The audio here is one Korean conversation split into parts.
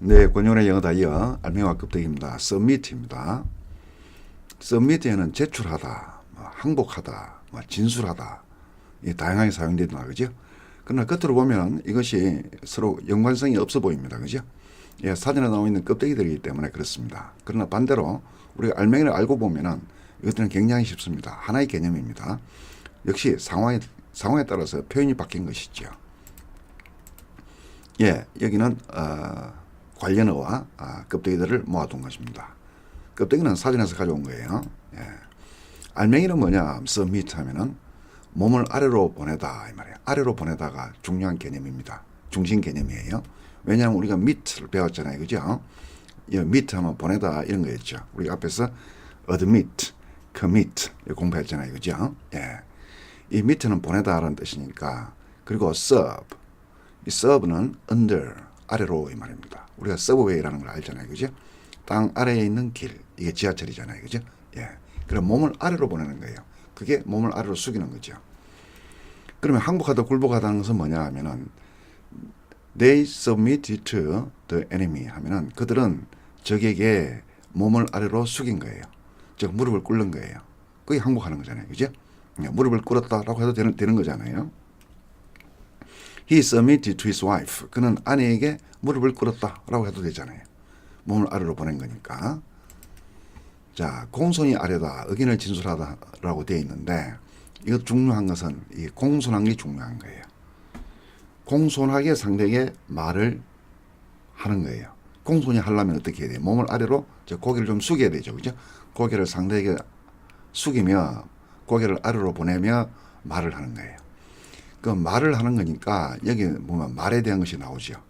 네, 권유원의 영어 다이어 알맹이와 껍데기입니다. submit입니다. submit에는 제출하다, 항복하다, 진술하다 다양하게 사용되나 그죠? 그러나 겉으로 보면 이것이 서로 연관성이 없어 보입니다. 그죠? 예, 사진에 나와 있는 껍데기들이기 때문에 그렇습니다. 그러나 반대로 우리가 알맹이를 알고 보면은 이것들은 굉장히 쉽습니다. 하나의 개념입니다. 역시 상황에 따라서 표현이 바뀐 것이죠. 예, 여기는 관련어와 껍데기들을 모아둔 것입니다. 껍데기는 사진에서 가져온 거예요. 예. 알맹이는 뭐냐? submit 하면은 몸을 아래로 보내다 이 말이에요. 아래로 보내다가 중요한 개념입니다. 중심 개념이에요. 왜냐하면 우리가 meet를 배웠잖아요. 그죠? meet 하면 보내다 이런 거였죠. 우리가 앞에서 admit, commit 공부했잖아요. 그죠? 예. 이 meet는 보내다라는 뜻이니까. 그리고 serve. 이 serve는 under, 아래로 이 말입니다. 우리가 서브웨이라는 걸 알잖아요. 그죠? 땅 아래에 있는 길. 이게 지하철이잖아요. 그죠? 예. 그럼 몸을 아래로 보내는 거예요. 그게 몸을 아래로 숙이는 거죠. 그러면 항복하다 굴복하다는 것은 뭐냐 하면은 they submitted to the enemy 하면은 그들은 적에게 몸을 아래로 숙인 거예요. 즉 무릎을 꿇는 거예요. 그게 항복하는 거잖아요. 그죠? 무릎을 꿇었다라고 해도 되는 거잖아요. He submitted to his wife. 그는 아내에게 무릎을 꿇었다라고 해도 되잖아요. 몸을 아래로 보낸 거니까. 자, 공손이 아래다, 의견을 진술하다라고 되어 있는데 이것 중요한 것은 이 공손한 게 중요한 거예요. 공손하게 상대에게 말을 하는 거예요. 공손히 하려면 어떻게 해야 돼요? 몸을 아래로 고개를 좀 숙여야 되죠. 그죠? 고개를 상대에게 숙이며 고개를 아래로 보내며 말을 하는 거예요. 그 말을 하는 거니까 여기 보면 말에 대한 것이 나오죠.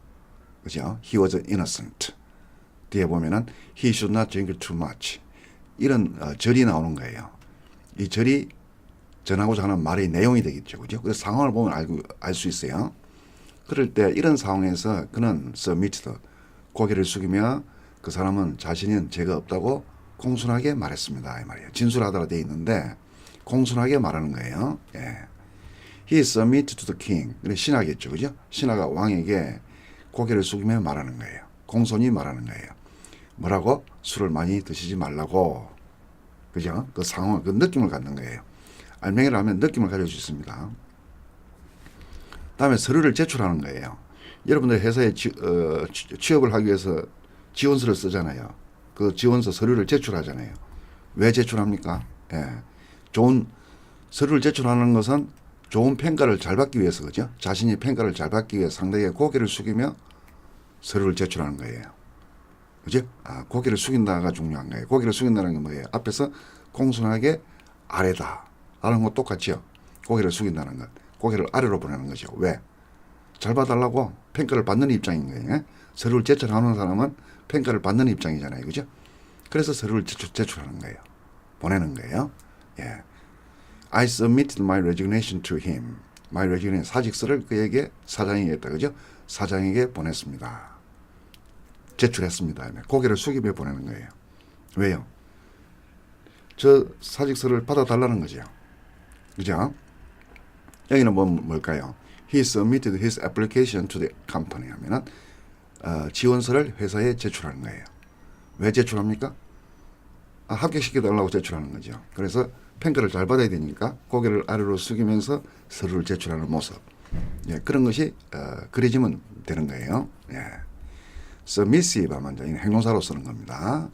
그죠? He was innocent. 뒤에 보면은 he should not drink too much. 이런 절이 나오는 거예요. 이 절이 전하고자 하는 말의 내용이 되겠죠. 그죠? 그 상황을 보면 알 수 있어요. 그럴 때 이런 상황에서 그는 submitted, 고개를 숙이며 그 사람은 자신은 죄가 없다고 공손하게 말했습니다. 이 말이에요. 진술하다가 되어 있는데 공손하게 말하는 거예요. 예. He submitted to the king. 신하겠죠. 그죠? 신하가 왕에게 고개를 숙이며 말하는 거예요. 공손히 말하는 거예요. 뭐라고? 술을 많이 드시지 말라고. 그죠? 그 상황, 그 느낌을 갖는 거예요. 알맹이를 하면 느낌을 가질 수 있습니다. 다음에 서류를 제출하는 거예요. 여러분들 회사에 취업을 하기 위해서 지원서를 쓰잖아요. 그 지원서 서류를 제출하잖아요. 왜 제출합니까? 예. 좋은 서류를 제출하는 것은 좋은 평가를 잘 받기 위해서, 그죠? 자신이 평가를 잘 받기 위해 상대에게 고개를 숙이며 서류를 제출하는 거예요. 그죠? 고개를 숙인다가 중요한 거예요. 고개를 숙인다는 게 뭐예요? 앞에서 공손하게 아래다. 라는 것 똑같죠? 고개를 숙인다는 것. 고개를 아래로 보내는 거죠. 왜? 잘 봐달라고 평가를 받는 입장인 거예요. 서류를 제출하는 사람은 평가를 받는 입장이잖아요. 그죠? 그래서 서류를 제출하는 거예요. 보내는 거예요. 예. I submitted my resignation to him. My resignation 사직서를 그에게 사장에게 했다. 그죠? 사장에게 보냈습니다. 제출했습니다. 고개를 숙이며 보내는 거예요. 왜요? 저 사직서를 받아달라는 거죠. 그죠? 여기는 뭘까요? He submitted his application to the company 하면은 지원서를 회사에 제출하는 거예요. 왜 제출합니까? 합격시켜달라고 제출하는 거죠. 그래서 평가를 잘 받아야 되니까 고개를 아래로 숙이면서 서류를 제출하는 모습. 예, 그런 것이 그려지면 되는 거예요. 예. submissive 하면 행동사로 쓰는 겁니다.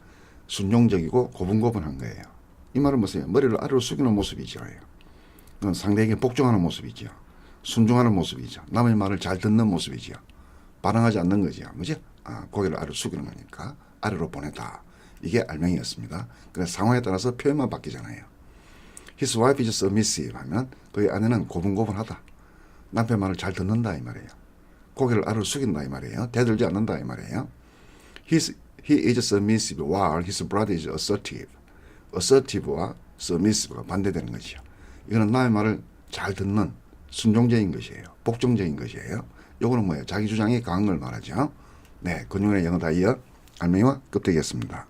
순종적이고 고분고분한 거예요. 이 말은 무슨 머리를 아래로 숙이는 모습이죠. 그건 상대에게 복종하는 모습이죠. 순종하는 모습이죠. 남의 말을 잘 듣는 모습이죠. 반항하지 않는 거죠. 그죠? 고개를 아래로 숙이는 거니까 아래로 보내다. 이게 알맹이였습니다. 그래서 상황에 따라서 표현만 바뀌잖아요. His wife is submissive 하면 그의 아내는 고분고분하다. 남편 말을 잘 듣는다 이 말이에요. 고개를 아래로 숙인다 이 말이에요. 대들지 않는다 이 말이에요. He is submissive while his brother is assertive. assertive와 submissive가 반대되는 것이죠. 이거는 남의 말을 잘 듣는 순종적인 것이에요. 복종적인 것이에요. 요거는 뭐예요? 자기 주장이 강한 걸 말하죠. 네, 권유원의 영어 다이어 알맹이와 껍데기였습니다.